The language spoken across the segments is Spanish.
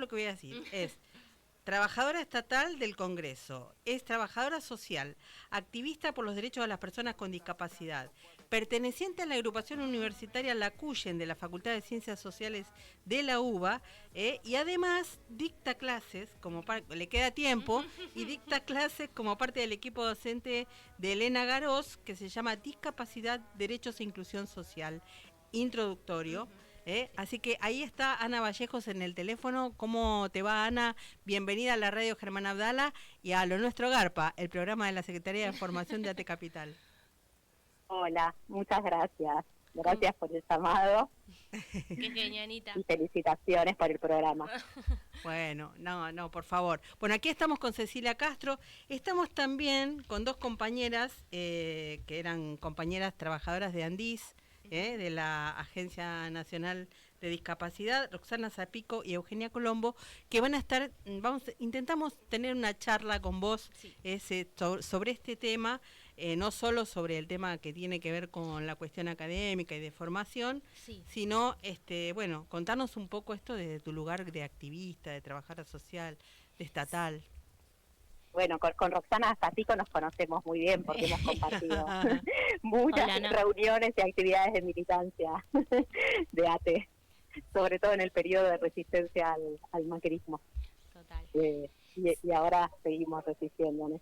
lo que voy a decir es trabajadora estatal del Congreso, es trabajadora social, activista por los derechos de las personas con discapacidad, perteneciente a la agrupación universitaria La Cuyen de la Facultad de Ciencias Sociales de la UBA, y además dicta clases, le queda tiempo, y dicta clases como parte del equipo docente de Elena Garós, que se llama Discapacidad, Derechos e Inclusión Social, introductorio. Así que ahí está Ana Vallejos en el teléfono. ¿Cómo te va, Ana? Bienvenida a la radio Germán Abdala y a Lo Nuestro Garpa, el programa de la Secretaría de Formación de ATE Capital. Hola, muchas gracias. Gracias por el llamado. Qué genianita. Y felicitaciones por el programa. Bueno, no, por favor. Bueno, aquí estamos con Cecilia Castro. Estamos también con dos compañeras que eran compañeras trabajadoras de Andís, de la Agencia Nacional de Discapacidad, Roxana Zapico y Eugenia Colombo, que van a estar, intentamos tener una charla con vos, sí, sobre este tema, no solo sobre el tema que tiene que ver con la cuestión académica y de formación, sí, sino, bueno, contarnos un poco esto desde tu lugar de activista, de trabajadora social, de estatal. Bueno, con Roxana Zapico nos conocemos muy bien porque hemos compartido muchas reuniones y actividades de militancia de ATE, sobre todo en el periodo de resistencia al macrismo. Total. Y ahora seguimos resistiendo en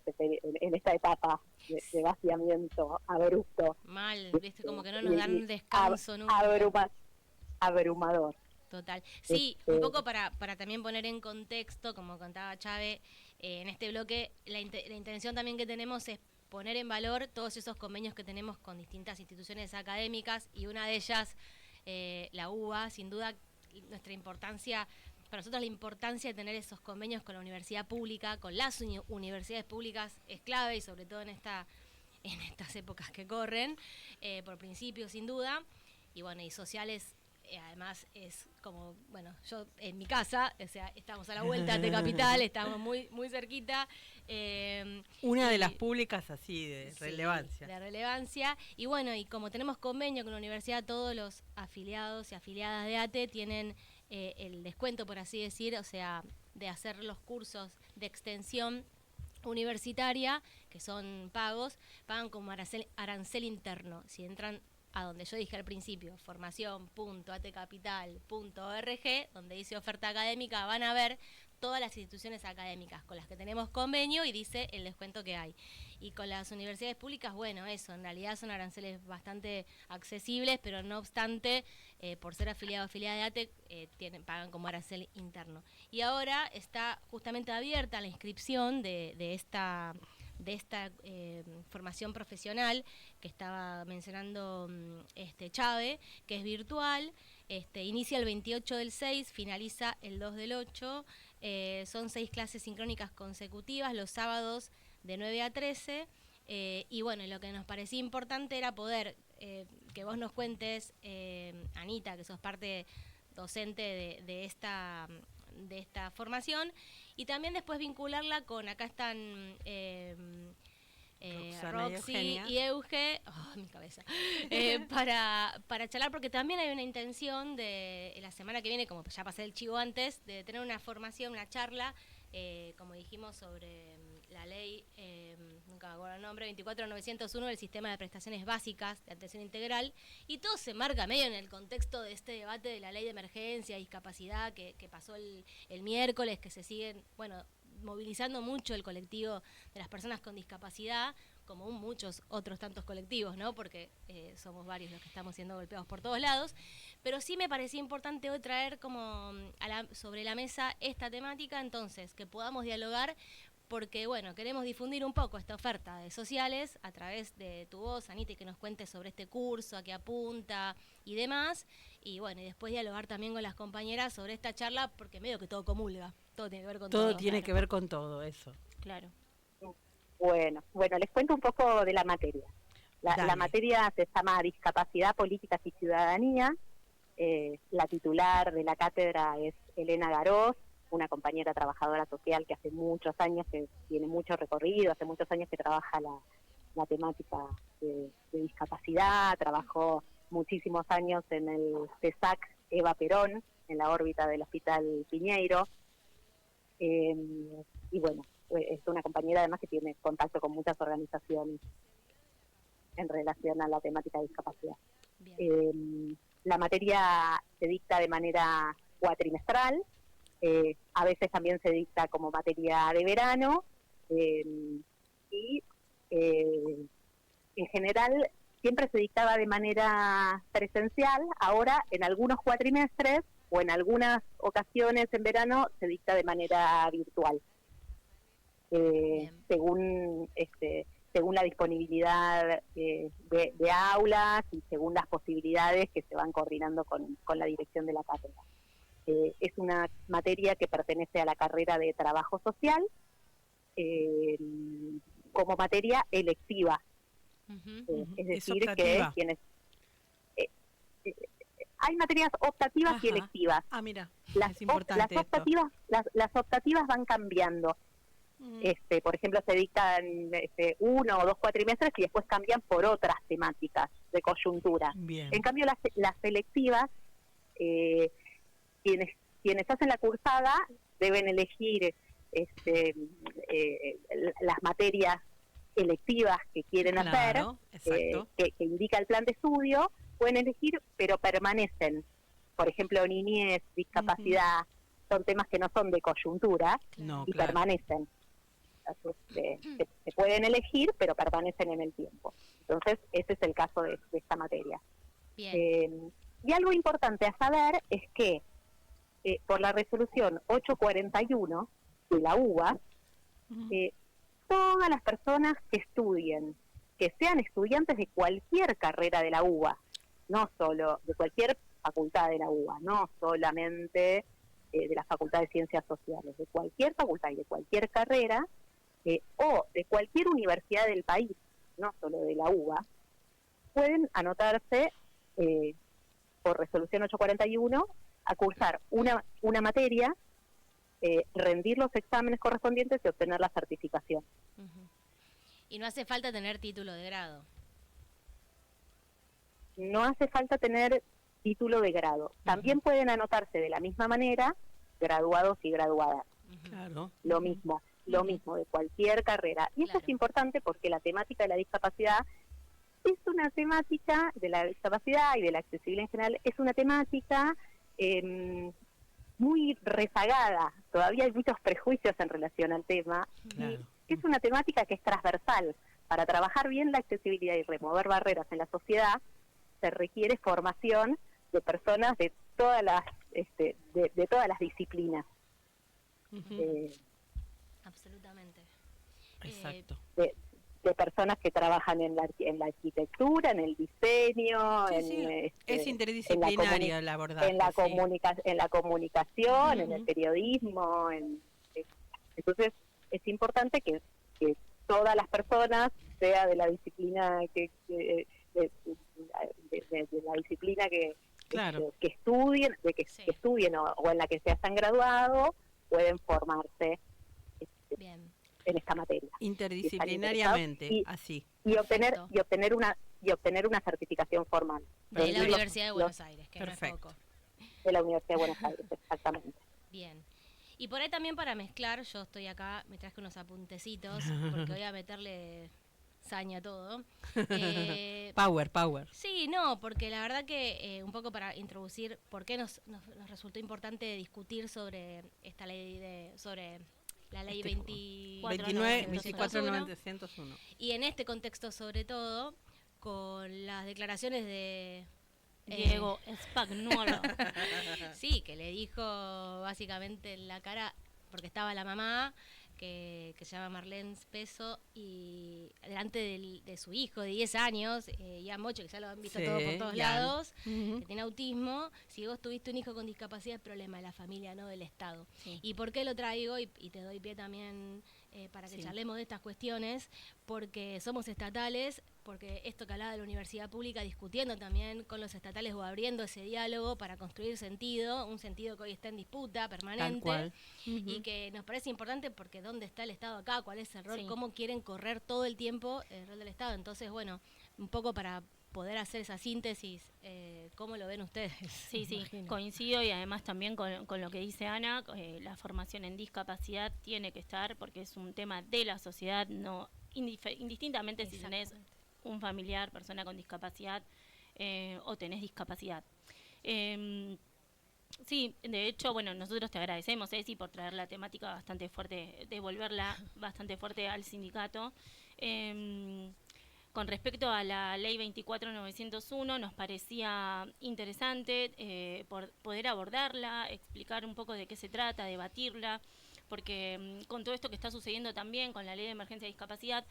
esta etapa de vaciamiento abrupto. Mal, viste, como que no nos dan descanso nunca. Abrumador. Total. Sí, un poco para también poner en contexto, como contaba Chávez, en este bloque, la intención también que tenemos es poner en valor todos esos convenios que tenemos con distintas instituciones académicas, y una de ellas, la UBA, sin duda, nuestra importancia, para nosotros la importancia de tener esos convenios con la universidad pública, con las universidades públicas, es clave, y sobre todo en estas épocas que corren, por principio, sin duda, y bueno, y sociales. Además es como, bueno, yo en mi casa, o sea, estamos a la vuelta de Capital, estamos muy cerquita. Una de las públicas así de relevancia. De relevancia. Y bueno, y como tenemos convenio con la universidad, todos los afiliados y afiliadas de ATE tienen el descuento, por así decir, o sea, de hacer los cursos de extensión universitaria, que son pagos, pagan como arancel interno. Si entran a donde yo dije al principio, formación.atecapital.org, donde dice oferta académica, van a ver todas las instituciones académicas con las que tenemos convenio y dice el descuento que hay. Y con las universidades públicas, bueno, eso, en realidad son aranceles bastante accesibles, pero no obstante, por ser afiliado o afiliada de ATE, pagan como arancel interno. Y ahora está justamente abierta la inscripción de esta formación profesional que estaba mencionando Chávez, que es virtual, inicia el 28 del 6, finaliza el 2 del 8, son 6 clases sincrónicas consecutivas, los sábados de 9 a 13, y bueno, lo que nos parecía importante era poder que vos nos cuentes, Anita, que sos parte docente de esta formación, y también después vincularla con, acá están Roxy y Euge, mi cabeza, para charlar, porque también hay una intención de la semana que viene, como ya pasé el chivo antes, de tener una formación, una charla, como dijimos, sobre la ley, nunca me acuerdo el nombre, 24901 del Sistema de Prestaciones Básicas de Atención Integral, y todo se marca medio en el contexto de este debate de la ley de emergencia y discapacidad que pasó el miércoles, que se siguen, bueno, movilizando mucho el colectivo de las personas con discapacidad, como muchos otros tantos colectivos, ¿no? Porque somos varios los que estamos siendo golpeados por todos lados, pero sí me parecía importante hoy traer como sobre la mesa esta temática, entonces, que podamos dialogar, porque, bueno, queremos difundir un poco esta oferta de sociales a través de tu voz, Anita, y que nos cuentes sobre este curso, a qué apunta y demás, y bueno, y después dialogar también con las compañeras sobre esta charla, porque medio que todo comulga, todo tiene que ver con todo. Todo tiene que ver con todo, eso. Claro. Bueno, les cuento un poco de la materia. La materia se llama Discapacidad, Políticas y Ciudadanía. La titular de la cátedra es Elena Garós, una compañera trabajadora social que hace muchos años, que tiene mucho recorrido, hace muchos años que trabaja la temática de discapacidad, trabajó muchísimos años en el CESAC Eva Perón, en la órbita del Hospital Piñeiro, Y bueno, es una compañera además que tiene contacto con muchas organizaciones en relación a la temática de discapacidad. La materia se dicta de manera cuatrimestral, a veces también se dicta como materia de verano, y en general siempre se dictaba de manera presencial. Ahora en algunos cuatrimestres o en algunas ocasiones en verano se dicta de manera virtual, según la disponibilidad de aulas y según las posibilidades que se van coordinando con la dirección de la cátedra. Es una materia que pertenece a la carrera de trabajo social, como materia electiva. Es decir, que quienes... hay materias optativas y electivas. Mira, es importante las optativas van cambiando. Por ejemplo, se dictan 1 o 2 cuatrimestres y después cambian por otras temáticas de coyuntura. Bien. En cambio, las selectivas, quienes hacen la cursada deben elegir las materias electivas que quieren hacer, que indica el plan de estudio, pueden elegir, pero permanecen. Por ejemplo, niñez, discapacidad, son temas que no son de coyuntura y permanecen. Se pueden elegir, pero permanecen en el tiempo. Entonces, ese es el caso de esta materia. Y algo importante a saber es que por la resolución 841 de la UBA, todas las personas que estudien, que sean estudiantes de cualquier carrera de la UBA, no solo de cualquier facultad de la UBA, no solamente de la Facultad de Ciencias Sociales, de cualquier facultad y de cualquier carrera, o de cualquier universidad del país, no solo de la UBA, pueden anotarse por resolución 841 a cursar una materia, rendir los exámenes correspondientes y obtener la certificación. Y no hace falta tener título de grado. No hace falta tener título de grado. También pueden anotarse de la misma manera graduados y graduadas. Claro. Lo mismo de cualquier carrera. Y esto es importante porque la temática de la discapacidad es una temática de la discapacidad y de la accesibilidad en general, es una temática muy rezagada. Todavía hay muchos prejuicios en relación al tema. Claro. Y es una temática que es transversal. Para trabajar bien la accesibilidad y remover barreras en la sociedad, se requiere formación de personas de todas las de todas las disciplinas. Absolutamente. Exacto. De personas que trabajan en la arquitectura, en el diseño, es interdisciplinaria el abordaje. En la comunicación, en el periodismo. Entonces, es importante que todas las personas, sea de la disciplina que estudien, que estudien o en la que se hayan graduado, pueden formarse en esta materia. Interdisciplinariamente, así. Y obtener una certificación formal. De la Universidad de Buenos Aires, que no es poco. De la Universidad de Buenos Aires, exactamente. Bien. Y por ahí también para mezclar, yo estoy acá, me traje unos apuntecitos, porque voy a meterle saña a todo. Power. Sí, no, porque la verdad que un poco para introducir por qué nos resultó importante discutir sobre esta ley sobre la ley 24.901. Y en este contexto sobre todo, con las declaraciones de Diego Spagnuolo. Sí, que le dijo básicamente en la cara, porque estaba la mamá, que se llama Marlene Speso, y delante de su hijo de 10 años, Ian Mocho, que ya lo han visto todo por todos lados, que tiene autismo. Si vos tuviste un hijo con discapacidad, es problema de la familia, no del Estado. Sí. ¿Y por qué lo traigo? Y te doy pie también para que charlemos de estas cuestiones, porque somos estatales, porque esto que hablaba de la universidad pública, discutiendo también con los estatales o abriendo ese diálogo para construir sentido, un sentido que hoy está en disputa permanente, y que nos parece importante porque ¿dónde está el Estado acá? ¿Cuál es el rol? ¿Cómo quieren correr todo el tiempo el rol del Estado? Entonces, bueno, un poco para poder hacer esa síntesis. ¿Cómo lo ven ustedes? Sí, coincido, y además también con lo que dice Ana, la formación en discapacidad tiene que estar porque es un tema de la sociedad, no indistintamente si tenés un familiar, persona con discapacidad o tenés discapacidad. Sí, de hecho, bueno, nosotros te agradecemos, Ceci, por traer la temática bastante fuerte, devolverla bastante fuerte al sindicato. Con respecto a la ley 24901, nos parecía interesante poder abordarla, explicar un poco de qué se trata, debatirla, porque con todo esto que está sucediendo también con la ley de emergencia de discapacidad,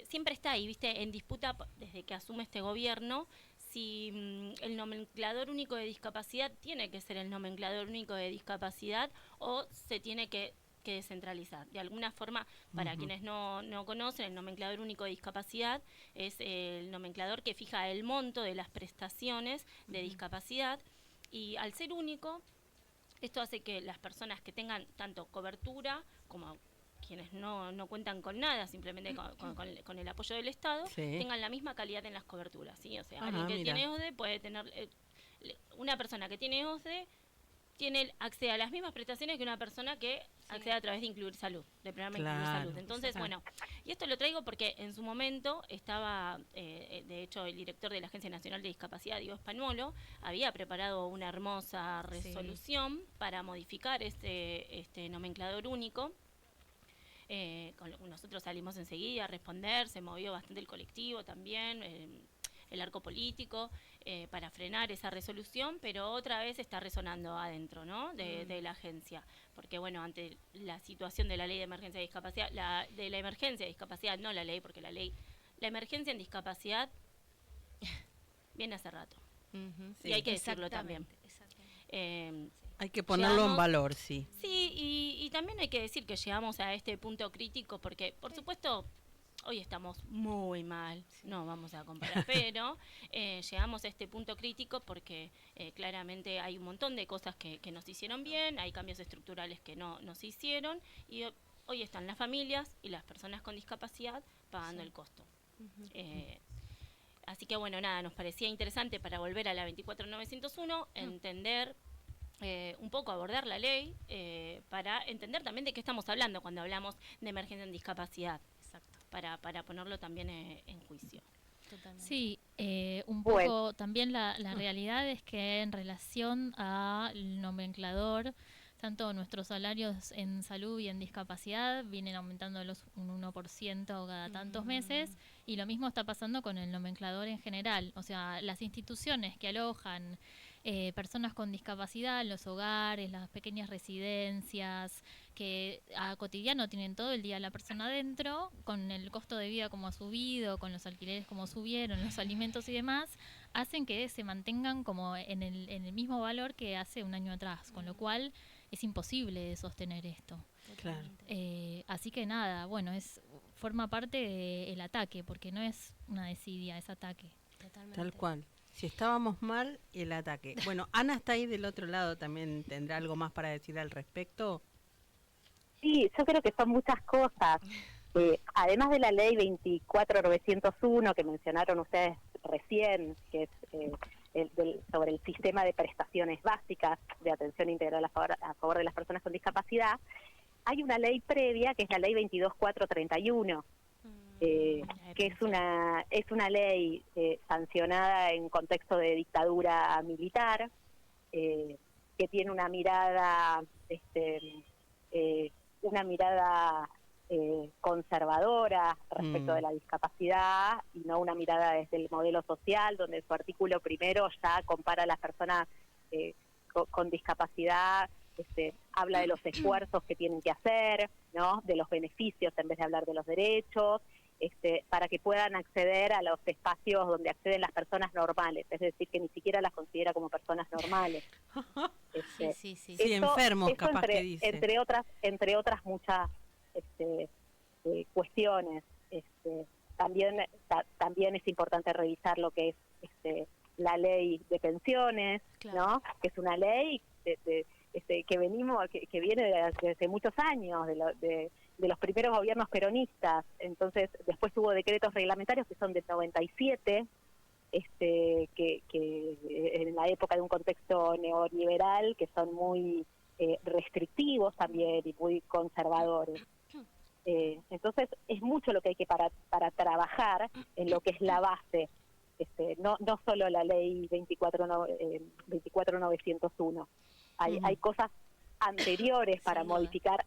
siempre está ahí, viste, en disputa desde que asume este gobierno, si el nomenclador único de discapacidad tiene que ser el nomenclador único de discapacidad o se tiene que descentralizar. De alguna forma, para quienes no conocen, el nomenclador único de discapacidad es el nomenclador que fija el monto de las prestaciones de discapacidad, y al ser único, esto hace que las personas que tengan tanto cobertura como quienes no cuentan con nada, simplemente con el apoyo del Estado, tengan la misma calidad en las coberturas, ¿sí? O sea, alguien que tiene OSDE puede tener, una persona que tiene OSDE accede a las mismas prestaciones que una persona que accede a través de Incluir Salud, del programa Incluir Salud. Entonces, bueno, y esto lo traigo porque en su momento estaba, de hecho, el director de la Agencia Nacional de Discapacidad, Diego Spagnolo, había preparado una hermosa resolución para modificar este nomenclador único. Nosotros salimos enseguida a responder, se movió bastante el colectivo también, el arco político, para frenar esa resolución, pero otra vez está resonando adentro, ¿no? de la agencia, porque bueno, ante la situación de la ley de emergencia de discapacidad, de la emergencia de discapacidad, no la ley, porque la emergencia en discapacidad viene hace rato, y hay que decirlo también. Hay que ponerlo en valor, sí. Sí, y también hay que decir que llegamos a este punto crítico porque, por supuesto, hoy estamos muy mal, no vamos a comparar, pero llegamos a este punto crítico porque claramente hay un montón de cosas que nos hicieron bien, hay cambios estructurales que no se hicieron, y hoy están las familias y las personas con discapacidad pagando el costo. Así que bueno, nada, nos parecía interesante para volver a la 24901, entender un poco, abordar la ley para entender también de qué estamos hablando cuando hablamos de emergencia en discapacidad. Exacto. Para ponerlo también en juicio. Totalmente. Sí, un poco también la realidad es que en relación al nomenclador, tanto nuestros salarios en salud y en discapacidad vienen aumentando un 1% cada tantos meses, y lo mismo está pasando con el nomenclador en general. O sea, las instituciones que alojan personas con discapacidad, los hogares, las pequeñas residencias, que a cotidiano tienen todo el día la persona adentro, con el costo de vida como ha subido, con los alquileres como subieron, los alimentos y demás, hacen que se mantengan como en el mismo valor que hace un año atrás, con lo cual es imposible sostener esto. Claro. Así que nada, bueno, forma parte del ataque, porque no es una desidia, es ataque. Totalmente. Tal cual. Si estábamos mal, el ataque. Bueno, Ana está ahí del otro lado, también tendrá algo más para decir al respecto. Sí, yo creo que son muchas cosas. Además de la ley 24901 que mencionaron ustedes recién, que es sobre el sistema de prestaciones básicas de atención integral a favor de las personas con discapacidad, hay una ley previa que es la ley 22431, que es una ley sancionada en contexto de dictadura militar, que tiene una mirada conservadora respecto de la discapacidad, y no una mirada desde el modelo social, donde su artículo primero ya compara a las personas con discapacidad, habla de los esfuerzos que tienen que hacer, ¿no? De los beneficios en vez de hablar de los derechos, para que puedan acceder a los espacios donde acceden las personas normales, es decir, que ni siquiera las considera como personas normales. Sí, enfermos, capaz que dice. Entre otras muchas cuestiones. También es importante revisar lo que es la ley de pensiones, ¿no? Que es una ley que viene desde muchos años, de los primeros gobiernos peronistas. Entonces, después hubo decretos reglamentarios que son del 97, que en la época de un contexto neoliberal, que son muy restrictivos también y muy conservadores. Entonces es mucho lo que hay que para trabajar en lo que es la base, no solo la ley 24901. Hay cosas anteriores para modificar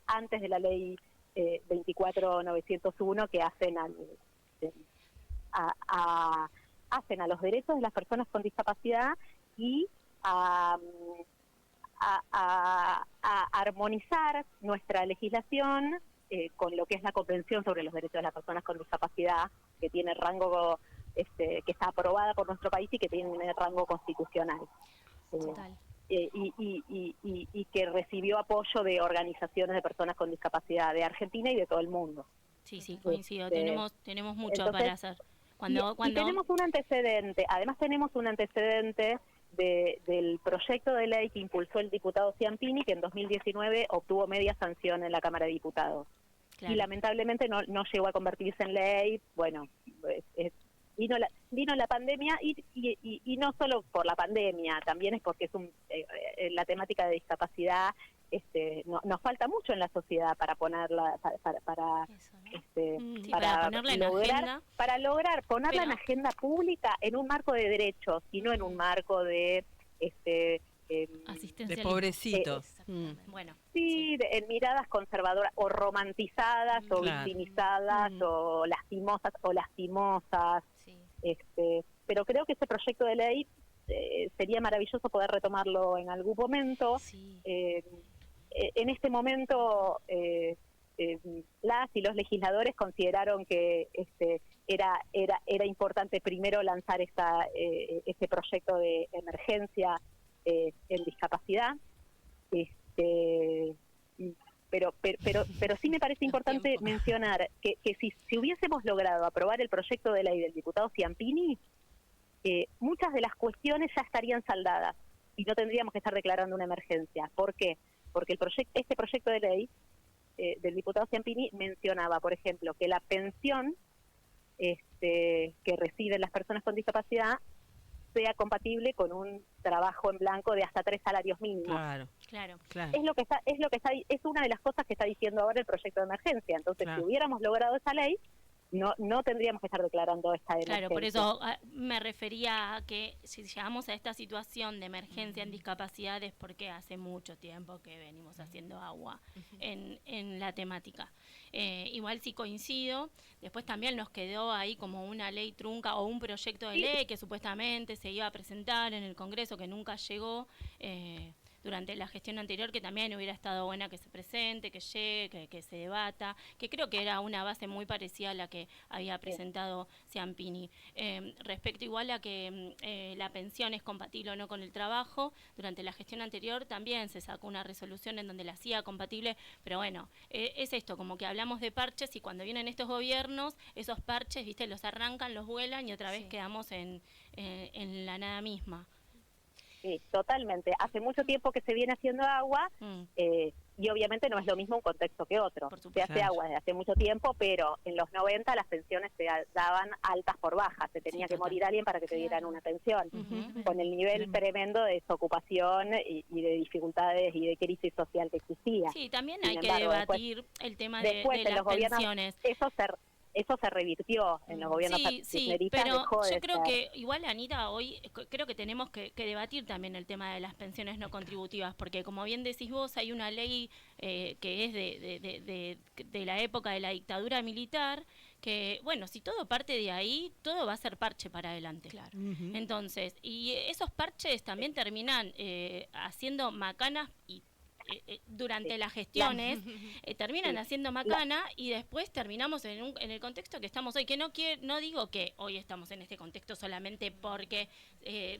antes de la ley 24901 que hacen hacen a los derechos de las personas con discapacidad y a armonizar nuestra legislación con lo que es la Convención sobre los Derechos de las Personas con Discapacidad, que tiene rango, que está aprobada por nuestro país y que tiene rango constitucional. Total. Y que recibió apoyo de organizaciones de personas con discapacidad de Argentina y de todo el mundo. Sí, coincido. Tenemos mucho entonces, para hacer. Cuando tenemos un antecedente, además tenemos un antecedente del proyecto de ley que impulsó el diputado Ciampini, que en 2019 obtuvo media sanción en la Cámara de Diputados. Claro. Y lamentablemente no llegó a convertirse en ley. Bueno, vino la pandemia y no solo por la pandemia, también es porque es la temática de discapacidad. Nos falta mucho en la sociedad para ponerla para ponerla en agenda, para lograr ponerla en agenda pública en un marco de derechos y no en un marco de de pobrecitos. Bueno, en miradas conservadoras o romantizadas o victimizadas o lastimosas. Sí. Pero creo que ese proyecto de ley sería maravilloso poder retomarlo en algún momento. Sí. En este momento las y los legisladores consideraron que era importante primero lanzar este proyecto de emergencia en discapacidad, pero sí me parece importante mencionar que si hubiésemos logrado aprobar el proyecto de ley del diputado Ciampini, muchas de las cuestiones ya estarían saldadas y no tendríamos que estar declarando una emergencia. ¿Por qué? Porque este proyecto de ley del diputado Ciampini mencionaba, por ejemplo, que la pensión que reciben las personas con discapacidad sea compatible con un trabajo en blanco de hasta 3 salarios mínimos. Claro. Es una de las cosas que está diciendo ahora el proyecto de emergencia. Entonces, si hubiéramos logrado esa ley, no tendríamos que estar declarando esta emergencia. Claro, por eso me refería a que si llegamos a esta situación de emergencia en discapacidades, porque hace mucho tiempo que venimos haciendo agua en la temática. Igual sí coincido, después también nos quedó ahí como una ley trunca o un proyecto de ley que supuestamente se iba a presentar en el Congreso, que nunca llegó, durante la gestión anterior, que también hubiera estado buena que se presente, que llegue, que se debata, que creo que era una base muy parecida a la que había presentado Ciampini. Respecto igual a que la pensión es compatible o no con el trabajo, durante la gestión anterior también se sacó una resolución en donde la hacía compatible, pero bueno, es esto, como que hablamos de parches y cuando vienen estos gobiernos, esos parches, viste, los arrancan, los vuelan y otra vez quedamos en la nada misma. Sí, totalmente. Hace mucho tiempo que se viene haciendo agua y obviamente no es lo mismo un contexto que otro. Se hace agua desde hace mucho tiempo, pero en los 90 las pensiones se daban altas por bajas. Se tenía que morir alguien para que te dieran una pensión. Con el nivel tremendo de desocupación y de dificultades y de crisis social que existía. Sí, también hay que debatir el tema de las pensiones. Eso se revirtió en los gobiernos kirchneristas. Pero yo creo que igual, Anita, hoy creo que tenemos que debatir también el tema de las pensiones no contributivas, porque como bien decís vos, hay una ley que es de la época de la dictadura militar, que, bueno, si todo parte de ahí, todo va a ser parche para adelante. Claro. Entonces, y esos parches también terminan haciendo macanas y durante las gestiones terminan haciendo macana y después terminamos en el contexto que estamos hoy, que no digo que hoy estamos en este contexto solamente porque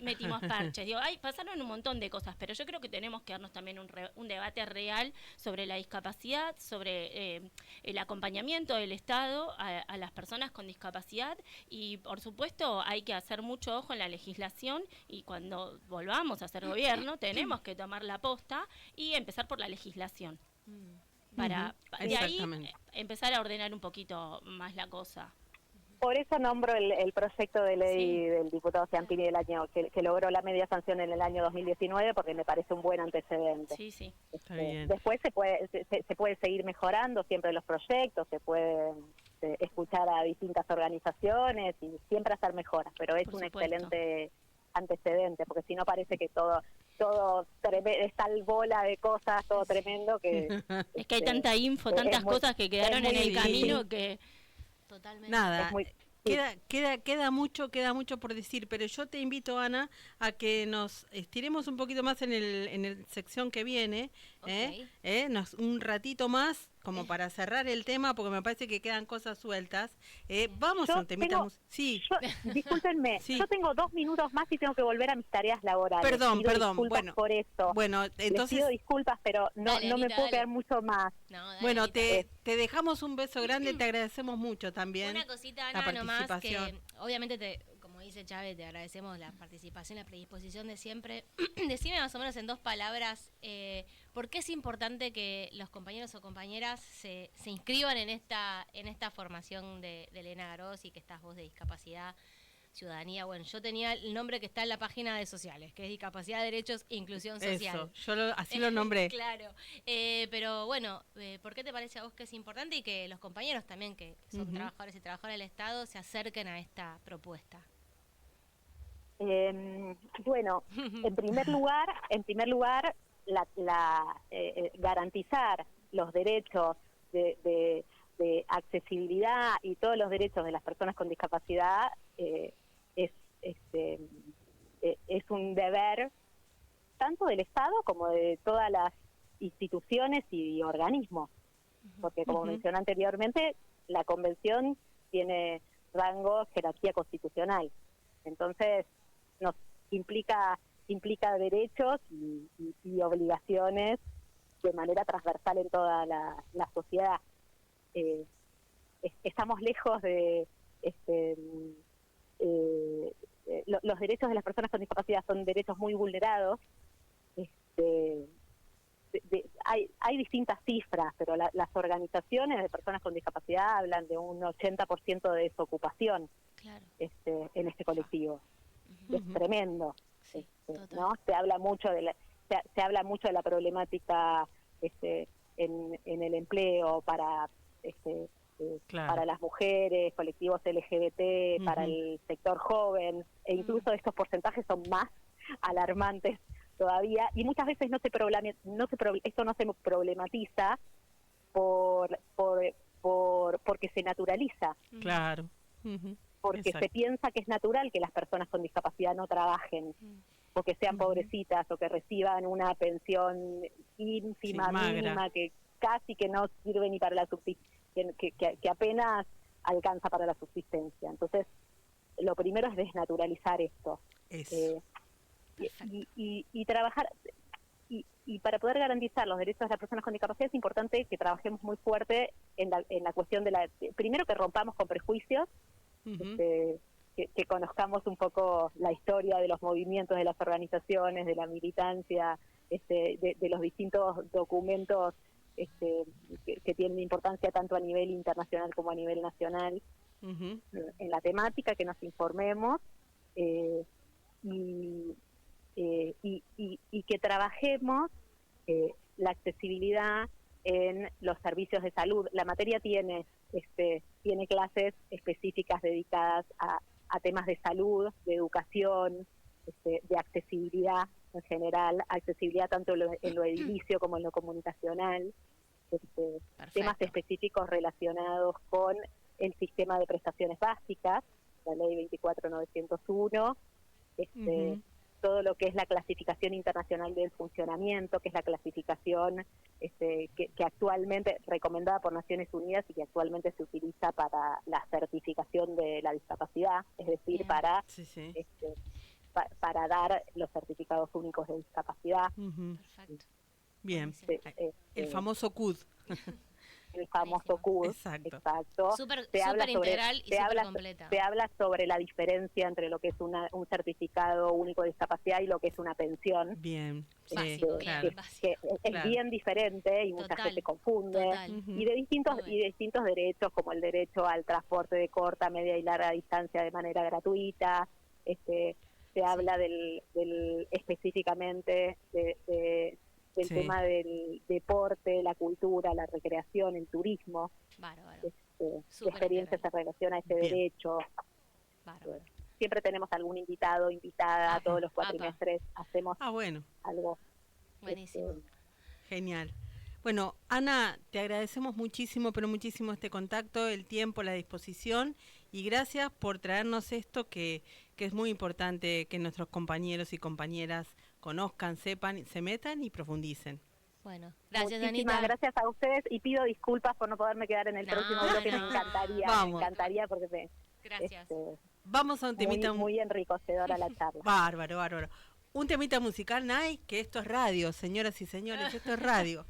metimos parches, digo, pasaron un montón de cosas, pero yo creo que tenemos que darnos también un debate real sobre la discapacidad, sobre el acompañamiento del Estado a las personas con discapacidad y por supuesto hay que hacer mucho ojo en la legislación y cuando volvamos a ser gobierno tenemos que tomar la posta y empezar por la legislación para de ahí empezar a ordenar un poquito más la cosa. Por eso nombro el proyecto de ley del diputado Ciampini del año que logró la media sanción en el año 2019, porque me parece un buen antecedente. Sí. Está bien. Después se puede seguir mejorando siempre los proyectos, se puede escuchar a distintas organizaciones y siempre hacer mejoras, pero es un excelente antecedente, porque si no parece que todo es tal bola de cosas, todo tremendo que... Es que hay tanta info, tantas cosas que quedaron en el camino que... Totalmente. Nada, queda mucho por decir, pero yo te invito, Ana, a que nos estiremos un poquito más en el sección que viene, un ratito más, como para cerrar el tema, porque me parece que quedan cosas sueltas. Vamos a un temita. Discúlpenme, yo tengo 2 minutos más y tengo que volver a mis tareas laborales. Perdón, bueno, por eso. Bueno, entonces... Les pido disculpas, pero no me puedo quedar mucho más. Bueno, te dejamos un beso grande, te agradecemos mucho también. Una cosita, Ana, nomás, que obviamente, como dice Chávez, te agradecemos la participación, la predisposición de siempre. Decime más o menos en 2 palabras, ¿por qué es importante que los compañeros o compañeras se inscriban en esta formación de Elena Garós y que estás vos de discapacidad, ciudadanía? Bueno, yo tenía el nombre que está en la página de sociales, que es Discapacidad, Derechos e Inclusión Social. Eso, así lo nombré. Claro, pero bueno, ¿por qué te parece a vos que es importante y que los compañeros también, que son trabajadores y trabajadoras del Estado, se acerquen a esta propuesta? Bueno, en primer lugar, garantizar los derechos de accesibilidad y todos los derechos de las personas con discapacidad es un deber tanto del Estado como de todas las instituciones y organismos, porque como mencioné anteriormente, la Convención tiene rango, jerarquía constitucional, entonces nos implica derechos y obligaciones de manera transversal en toda la sociedad. Estamos lejos de los derechos de las personas con discapacidad son derechos muy vulnerados. Hay distintas cifras, pero las organizaciones de personas con discapacidad hablan de un 80% de desocupación en este colectivo. Es tremendo. ¿No? Se habla mucho de la problemática en el empleo para para las mujeres, colectivos LGBT, para el sector joven, e incluso estos porcentajes son más alarmantes todavía, y muchas veces esto no se problematiza porque se naturaliza. Claro. Porque se piensa que es natural que las personas con discapacidad no trabajen, o que sean pobrecitas, o que reciban una pensión ínfima, mínima, que casi que no sirve ni para la subsistencia, que apenas alcanza para la subsistencia. Entonces, lo primero es desnaturalizar esto. Y trabajar, y para poder garantizar los derechos de las personas con discapacidad es importante que trabajemos muy fuerte en la cuestión primero que rompamos con prejuicios, que conozcamos un poco la historia de los movimientos, de las organizaciones, de la militancia, de los distintos documentos que tienen importancia tanto a nivel internacional como a nivel nacional en la temática, que nos informemos y que trabajemos la accesibilidad en los servicios de salud. La materia tiene clases específicas dedicadas a temas de salud, de educación, de accesibilidad en general, accesibilidad tanto en lo edilicio como en lo comunicacional, temas específicos relacionados con el sistema de prestaciones básicas, la ley 24901, todo lo que es la clasificación internacional del funcionamiento, que es la clasificación que actualmente, recomendada por Naciones Unidas y que actualmente se utiliza para la certificación de la discapacidad, es decir, para dar los certificados únicos de discapacidad. Perfecto. Bien, el famoso CUD. el famoso Buenísimo. CUD. Exacto. Súper Te integral y súper completa. Se habla sobre la diferencia entre lo que es un certificado único de discapacidad y lo que es una pensión. Bien, sí, Básico, bien, claro. básico. Que es Claro. bien diferente y mucha Total, gente confunde. total. Ujú. Y de distintos Muy y de distintos derechos, como el derecho al transporte de corta, media y larga distancia de manera gratuita. Se habla del específicamente del Sí. tema del deporte, la cultura, la recreación, el turismo, Bárbaro, qué Súper experiencias se integral. relaciona a ese Bien. derecho. bárbaro. Siempre tenemos algún invitado, invitada, Apa, todos los apa. cuatrimestres hacemos Bueno, algo. Buenísimo. genial. Bueno, Ana, te agradecemos muchísimo, pero muchísimo este contacto, el tiempo, la disposición y gracias por traernos esto que es muy importante que nuestros compañeros y compañeras conozcan, sepan, se metan y profundicen. Bueno, gracias, Muchísimas Anita. gracias a ustedes y pido disculpas por no poderme quedar en el No, próximo bloque. no. Me encantaría, Vamos. porque Gracias. Vamos a un temita. muy enriquecedora la charla. Bárbaro, bárbaro. Un temita musical, Nay, que esto es radio, señoras y señores, esto es radio.